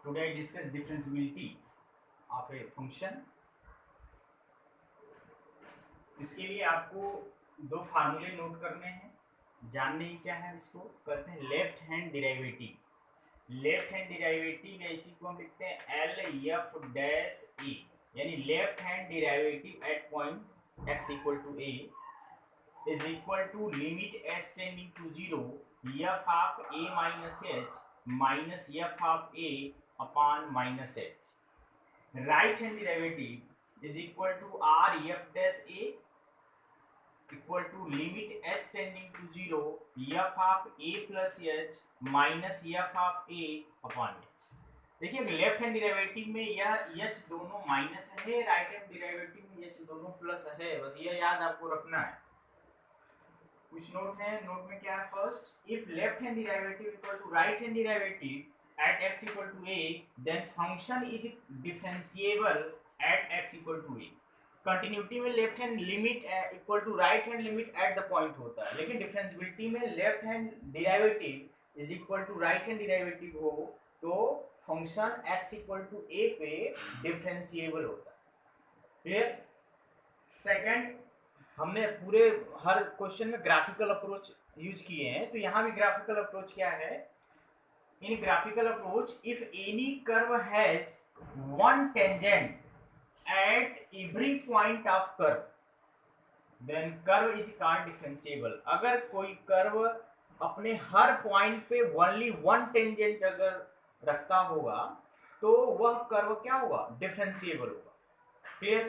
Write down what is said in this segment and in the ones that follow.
Today I discuss differentiability of a function. इसके लिए आपको दो फार्मूले नोट करने हैं, जानने ही क्या है, इसको कहते हैं left hand derivative. Left hand derivative इसी को हम लिखते हैं एल एफ डैश ए, यानी left hand derivative at point x equal to a is equal to limit s tending to zero f of a minus h minus f of a upon minus h. Right hand derivative is equal to r f dash a equal to limit s tending to zero f of a plus h minus f of a upon h. देखिए left hand derivative में यह h दोनों minus है, right hand derivative में H दोनों plus है। बस ये याद आपको रखना है। कुछ नोट है, नोट में क्या है, first if left hand derivative equal to right hand derivative at x equal to a then function is differentiable at x equal to a। Continuity में left hand limit equal to right hand limit at the point होता है, लेकिन differentiability में left hand derivative is equal to right hand derivative हो तो function x equal to a पे differentiable होता है। क्लियर? सेकंड, हमने पूरे हर क्वेश्चन में ग्राफिकल अप्रोच यूज किए हैं, तो यहाँ भी ग्राफिकल अप्रोच क्या है? In graphical approach if any curve has one tangent at every point of curve then curve is called differentiable. अगर कोई कर्व अपने हर पॉइंट पे ओनली वन टेंजेंट अगर रखता होगा तो वह कर्व क्या होगा? डिफरेंशिएबल होगा। क्लियर?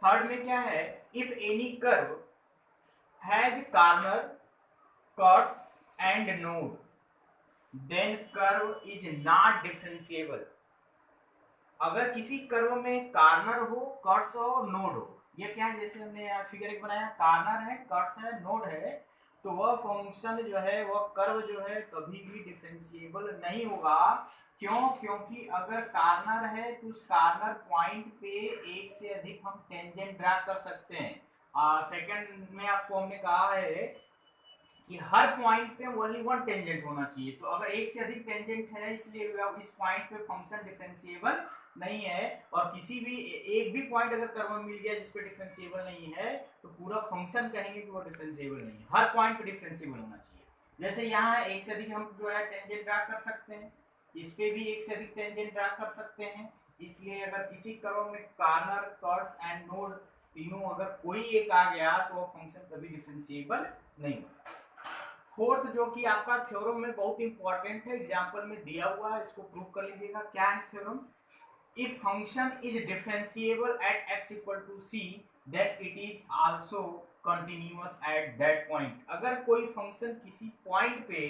थर्ड में क्या है? If any curve has corner cuts and node then curve is not differentiable. अगर किसी कर्व में कॉर्नर हो, कट्स हो, नोड हो, ये क्या है? जैसे हमने फिगर एक बनाया, कॉर्नर है, कट्स है, नोड है, तो वह फंक्शन जो है, वह कर्व जो है कभी भी डिफरेंशिएबल नहीं होगा। क्यों? क्योंकि अगर कॉर्नर है तो उस कॉर्नर पॉइंट पे एक से अधिक हम टेंजेंट ड्रा कर सकते हैं। सेकंड में आपको हमने कहा है कि हर पॉइंट पे ओनली वन टेंजेंट होना चाहिए, तो अगर एक से अधिक टेंजेंट है इसलिए इस पॉइंट पे फंक्शन डिफरेंशिएबल नहीं है। और किसी भी एक भी पॉइंट अगर कर्व में मिल गया जिसपे डिफरेंशिएबल नहीं है तो पूरा फंक्शन कहेंगे कि वो डिफरेंशिएबल नहीं है। हर पॉइंट पे डिफरेंशिएबल होना चाहिए। जैसे यहाँ एक से अधिक हम जो है टेंजेंट ड्रा कर सकते हैं, इस पे भी एक से अधिक टेंजेंट ड्रा कर सकते हैं। इसलिए अगर किसी कर्व में कॉर्नर, कट्स एंड नोड तीनों अगर कोई एक आ गया तो वो फंक्शन कभी डिफरेंशिएबल नहीं होगा। फोर्थ, जो कि आपका थ्योरम में बहुत इंपॉर्टेंट है, एग्जांपल में दिया हुआ है, इसको प्रूव कर लीजिएगा। क्या है theorem? If function is differentiable at x equal to c that it is also continuous at that point. अगर कोई फंक्शन किसी पॉइंट पे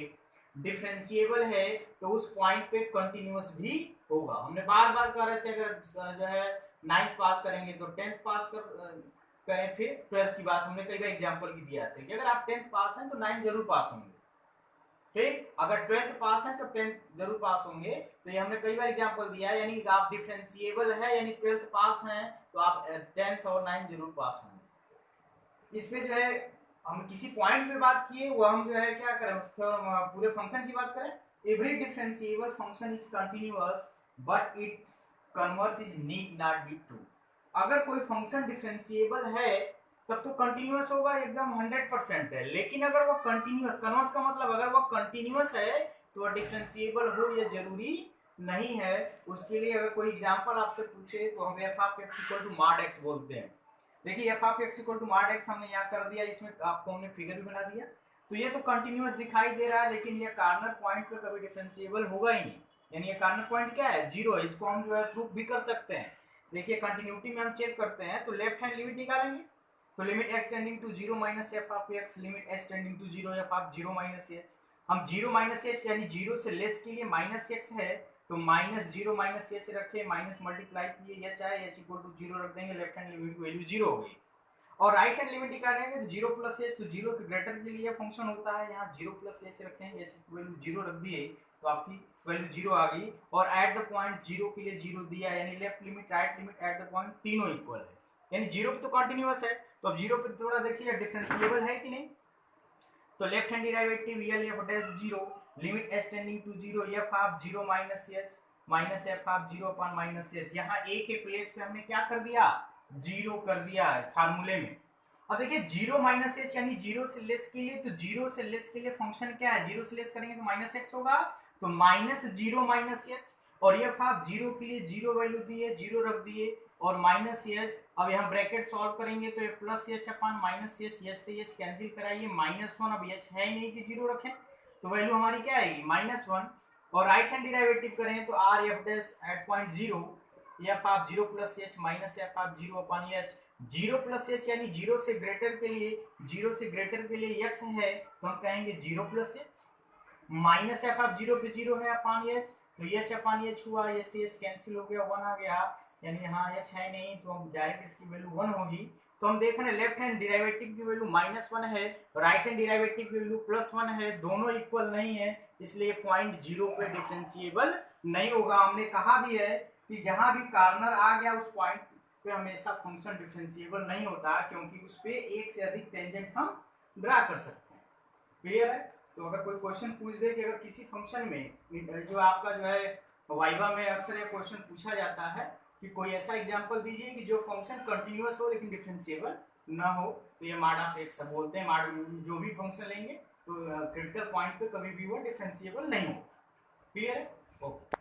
डिफरेंशिएबल है तो उस पॉइंट पे कंटिन्यूअस भी होगा। हमने बार बार कह रहे थे अगर जो है 9th पास करेंगे तो 10th पास करें, फिर 12th की बात हमने कई बार एग्जांपल भी दिया था कि अगर आप 10th पास हैं तो 9th जरूर पास होंगे। ठीक, अगर 12th पास हैं तो 10th जरूर पास होंगे। तो ये हमने कई बार एग्जांपल दिया है, यानी आप डिफरेंशिएबल है यानी 12th पास हैं तो आप 10th और 9th जरूर पास होंगे। इस पे जो है हम किसी पॉइंट पे बात किए, वो हम जो है क्या करें, उस पूरे फंक्शन की बात करें। Every differentiable function is continuous but it's converse is need not be true. अगर कोई फंक्शन डिफरेंशिएबल है तब तो कंटिन्यूअस होगा, एकदम 100% है। लेकिन अगर वो कंटिन्यूअस, कन्वर्स का मतलब अगर वो कंटिन्यूअस है तो वो डिफरेंशिएबल हो ये जरूरी नहीं है। उसके लिए अगर कोई एग्जांपल आपसे पूछे तो हम f of x equal to mod x बोलते हैं। देखिए f of x equal to mod x हमने यहाँ कर दिया, इसमें आपको हमने फिगर भी बना दिया। तो ये तो कंटिन्यूअस दिखाई दे रहा है, लेकिन ये कॉर्नर पॉइंट पे कभी डिफरेंशिएबल होगा ही नहीं। यानी ये कॉर्नर पॉइंट क्या है? 0 है। इसको हम जो है प्रूफ भी कर सकते हैं। देखिए कंटिन्यूटी में हम चेक करते हैं तो लेफ्ट हैंड लिमिट निकालेंगे तो limit x tending to 0 minus f of x limit h tending to 0 f of 0 minus h। हम 0 माइनस h यानी 0 से लेस के लिए माइनस x है तो माइनस 0 माइनस h रखे, माइनस मल्टीप्लाई किए h आए, h इक्वल टू 0 रख देंगे, लेफ्ट हैंड लिमिट की वैल्यू 0 हो गई। और राइट हैंड लिमिट निकालेंगे तो 0 प्लस h, तो 0 के ग्रेटर के लिए फंक्शन होता है, यहाँ 0 प्लस h रखेंगे, h की वैल्यू 0 रख दिए तो आपकी वैल्यू 0 आ गई। और एट द पॉइंट 0 के लिए 0 दिया, यानी left limit right limit at the point तीनों इक्वल है, यानी 0 पे तो कंटिन्यूअस है। तो अब 0 पे थोड़ा देखिए डिफरेंशिएबल है कि नहीं। तो left hand derivative L f dash 0 limit h tending to zero f of zero minus h minus f of zero upon minus h. यहाँ ए के प्लेस पे हमने क्या कर दिया, जीरो कर दिया है फार्मूले में। अब देखिए जीरो माइनस एच यानी जीरो से लेस के लिए, तो जीरो से लेस के लिए फंक्शन क्या है, जीरो से लेस करेंगे तो माइनस एक्स होगा, तो माइनस जीरो माइनस एच। और एफ ऑफ जीरो के लिए जीरो वैल्यू दिए, जीरो रख दिए और माइनस एच। अब यहाँ ब्रैकेट सॉल्व करेंगे तो ये plus H upon minus H, H से एच कैंसिल कराइए, माइनस वन। अब एच है ही नहीं कि जीरो रखें, तो वैल्यू हमारी क्या आएगी, माइनस वन। और राइट हैंड डिराइवेटिव करें तो R f dash at point zero f of zero plus h minus f of zero upon h. Zero plus h यानी जीरो से ग्रेटर के लिए, जीरो से ग्रेटर के लिए एक्स है तो हम कहेंगे zero plus h, minus f of zero पे जीरो है अपॉन एच, तो एच अपॉन एच हुआ, एच से एच कैंसिल हो गया, वन आ गया, यानी यहाँ एच है नहीं तो हम डायरेक्ट इसकी वैल्यू वन होगी। तो हम देख रहे हैं लेफ्ट हैंड डिराइवेटिव की वैल्यू माइनस वन है, राइट हैंड डिराइवेटिव की वैल्यू प्लस वन है, दोनों इक्वल नहीं है, इसलिए पॉइंट जीरो पे डिफरेंशिएबल नहीं होगा। हमने कहा भी है कि जहां भी कॉर्नर आ गया उस पॉइंट पे हमेशा फंक्शन डिफरेंशिएबल नहीं होता, क्योंकि उस पे एक से अधिक टेंजेंट हम ड्रा कर सकते हैं। क्लियर है? तो अगर कोई क्वेश्चन पूछ दे कि अगर किसी फंक्शन में, जो आपका जो है वाइवा में अक्सर ये क्वेश्चन पूछा जाता है कि कोई ऐसा एग्जांपल दीजिए कि जो फंक्शन कंटिन्यूअस हो लेकिन डिफरेंशिएबल ना हो, तो ये मॉड ऑफ एक्स बोलते हैं। मॉड जो भी फंक्शन लेंगे तो क्रिटिकल पॉइंट पे कभी भी वो डिफरेंशिएबल नहीं होगा। क्लियर है? ओके।